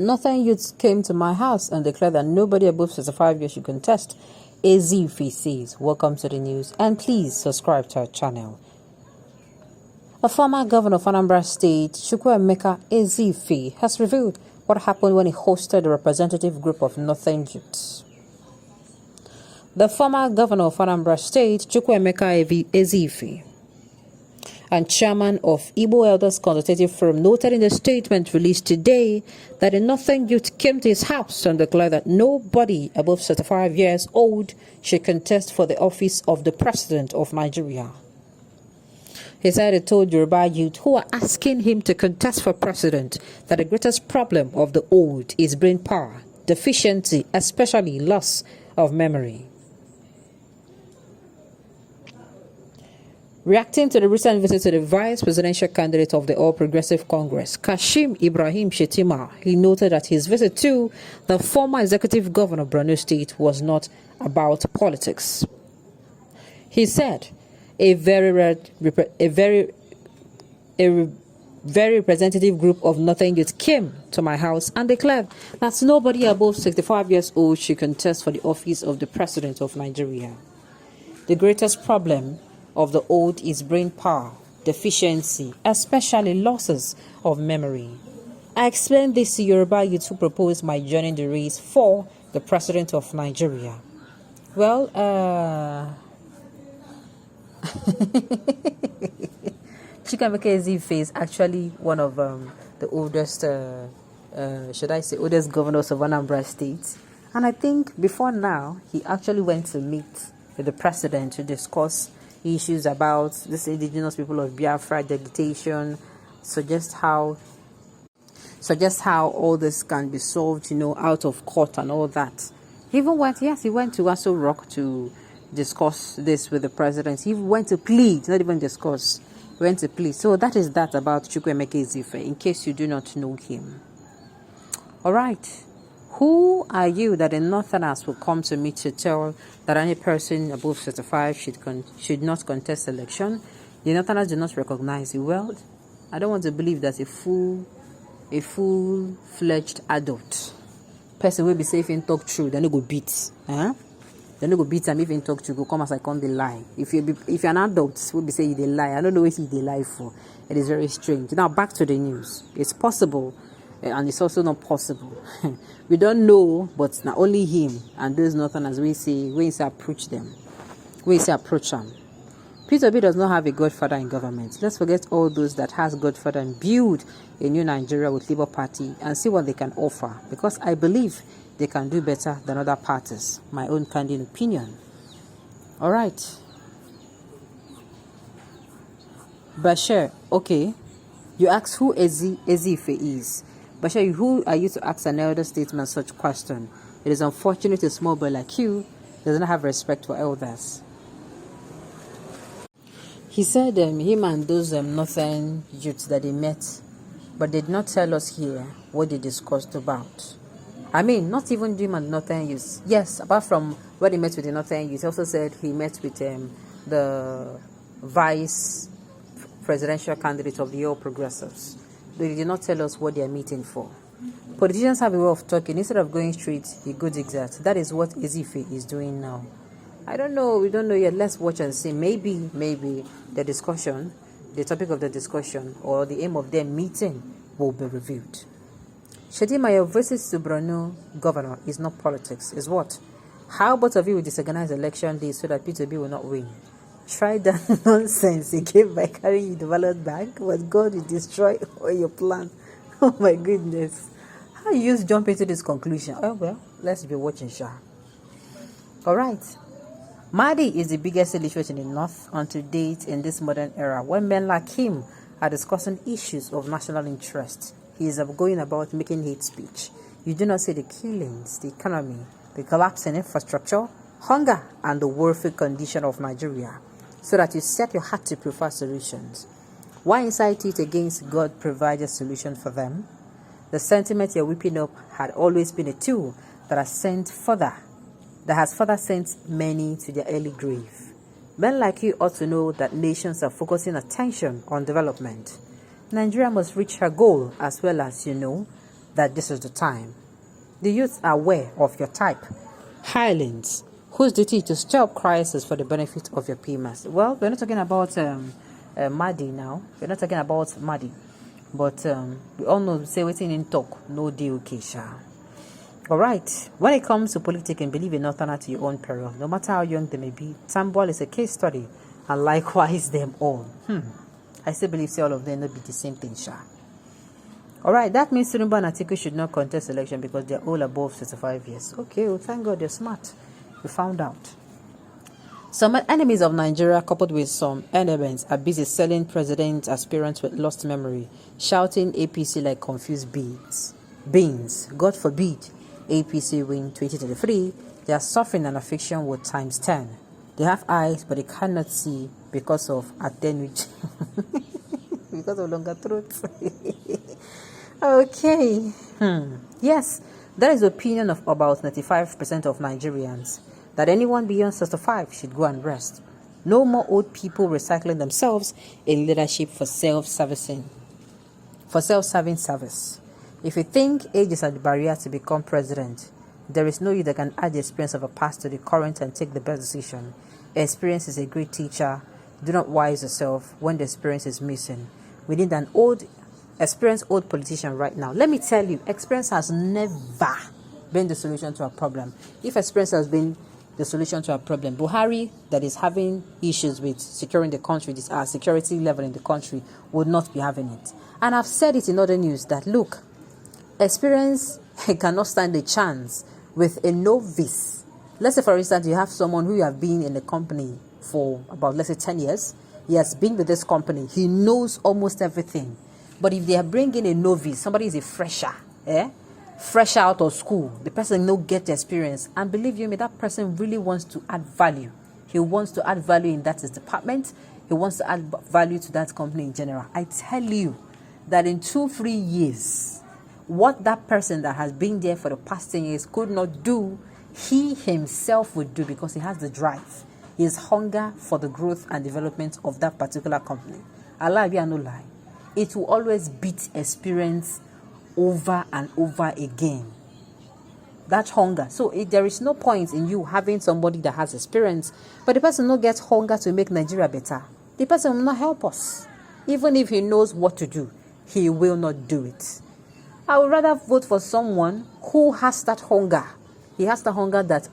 Northern youths came to my house and declared that nobody above 65 years should contest. Ezeife says, welcome to the news and please subscribe to our channel. A former governor of Anambra State, Chukwuemeka Ezeife, has revealed what happened when he hosted a representative group of Northern youths. The former governor of Anambra State, Chukwuemeka Ezeife, and chairman of Igbo Elders Consultative Forum, noted in the statement released today that a Northern youth came to his house and declared that nobody above 35 years old should contest for the office of the President of Nigeria. He said he told Yoruba youth who are asking him to contest for president that the greatest problem of the old is brain power, deficiency, especially loss of memory. Reacting to the recent visit to the vice presidential candidate of the All Progressive Congress, Kashim Ibrahim Shettima, he noted that his visit to the former executive governor of Borno State was not about politics. He said, a very representative group of Northern youth came to my house and declared that nobody above 65 years old should contest for the office of the President of Nigeria. The greatest problem of the old is brain power, deficiency, especially losses of memory. I explained this to Yoruba youth who proposed my joining the race for the President of Nigeria. Well, Chukwuemeka Ezeife is actually one of the oldest, oldest governors of Anambra State. And I think before now, he actually went to meet with the president to discuss issues about this indigenous people of Biafra dedication, suggest how all this can be solved, out of court and all that. He even went to Aso Rock to discuss this with the president. He went to plead, not even discuss, he went to plead. So that is that about Chukwuemeka Ezeife, in case you do not know him. All right. Who are you that the Northerners will come to me to tell that any person above 35 should not contest election? The Northerners do not recognize you. Well, I don't want to believe that a full-fledged adult person will be safe and talk true. Then they go beat. Then they go beat them if they talk true. Go come as I come they lie. If you're an adult, will be saying they lie. I don't know what they lie for. It is very strange. Now back to the news. It's possible. And it's also not possible. We don't know, but not only him and those Northerners we say approach them. We say approach them. Peter Obi does not have a godfather in government. Let's forget all those that has godfather and build a new Nigeria with Labour Party and see what they can offer. Because I believe they can do better than other parties. My own candid opinion. All right. Bashir, okay. You ask who Ezeife is. Bashir, who are you to ask an elder statesman such question? It is unfortunate a small boy like you does not have respect for elders. He said him and those Northern youths that they met, but they did not tell us here what they discussed about. I mean, not even him and Northern youths. Yes, apart from when he met with the Northern youths, he also said he met with the vice presidential candidate of the All Progressives. They did not tell us what they are meeting for. Politicians have a way of talking. Instead of going straight, he goes zigzag. That is what Ezeife is doing now. I don't know. We don't know yet. Let's watch and see. Maybe the discussion, the topic of the discussion, or the aim of their meeting will be reviewed. Shettima, your visit to Borno governor is not politics. Is what? How both of you will disorganize election day so that P2B will not win? Try that nonsense again by carrying the ballot bag, but God will destroy all your plan. Oh my goodness. How you just jump into this conclusion? Oh well, let's be watching, Shah. Alright. Mahdi is the biggest illiterate in the north until date in this modern era, when men like him are discussing issues of national interest. He is going about making hate speech. You do not see the killings, the economy, the collapse in infrastructure, hunger, and the warfare condition of Nigeria, so that you set your heart to prefer solutions. Why incite it against God provided solution for them? The sentiment you're whipping up had always been a tool that has further sent many to their early grave. Men like you ought to know that nations are focusing attention on development. Nigeria must reach her goal as well as, that this is the time. The youth are aware of your type. Highlands, whose duty to stir up crisis for the benefit of your PMAs. Well, we're not talking about Madi now. We're not talking about Madi. But we all know, say waiting in talk, no deal, Keisha. Alright, when it comes to politics, and believe in nothing at your own peril, no matter how young they may be. Tambol is a case study, and likewise them all. I still believe all of them not be the same thing, Sha. Alright, that means Tinubu and Atiku should not contest election because they're all above 65 years. Okay, well, thank God they're smart. We found out. Some enemies of Nigeria, coupled with some elements, are busy selling president aspirants with lost memory, shouting APC like confused beans. God forbid APC win 2023. They are suffering an affliction with times 10. They have eyes, but they cannot see because of attenuation. Because of longer throats. Okay. Yes, that is the opinion of about 95% of Nigerians, that anyone beyond 65 should go and rest. No more old people recycling themselves in leadership for self-serving service. If you think age is a barrier to become president, there is no you that can add the experience of a past to the current and take the best decision. Experience is a great teacher. Do not wise yourself when the experience is missing. We need an experienced old politician right now. Let me tell you, experience has never been the solution to a problem. If experience has been the solution to a problem, Buhari, that is having issues with securing the country, this security level in the country, would not be having it. And I've said it in other news that, look, experience cannot stand a chance with a novice. Let's say, for instance, you have someone who you have been in the company for about, let's say, 10 years. He has been with this company. He knows almost everything. But if they are bringing a novice, somebody is a fresher, fresh out of school, the person no get experience. And believe you me, that person really wants to add value. He wants to add value in that department. He wants to add value to that company in general. I tell you that in 2-3 years, what that person that has been there for the past 10 years could not do, he himself would do, because he has the drive. His hunger for the growth and development of that particular company. Allah be no lie. It will always beat experience over and over again. That hunger. So there is no point in you having somebody that has experience, but the person not get hunger to make Nigeria better. The person will not help us. Even if he knows what to do, he will not do it. I would rather vote for someone who has that hunger. He has the hunger that,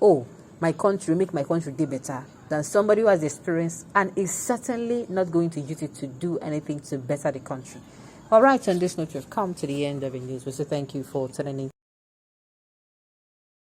my country, make my country do better, than somebody who has experience and is certainly not going to use it to do anything to better the country. All right, on this note, we've come to the end of the news. We say thank you for tuning in.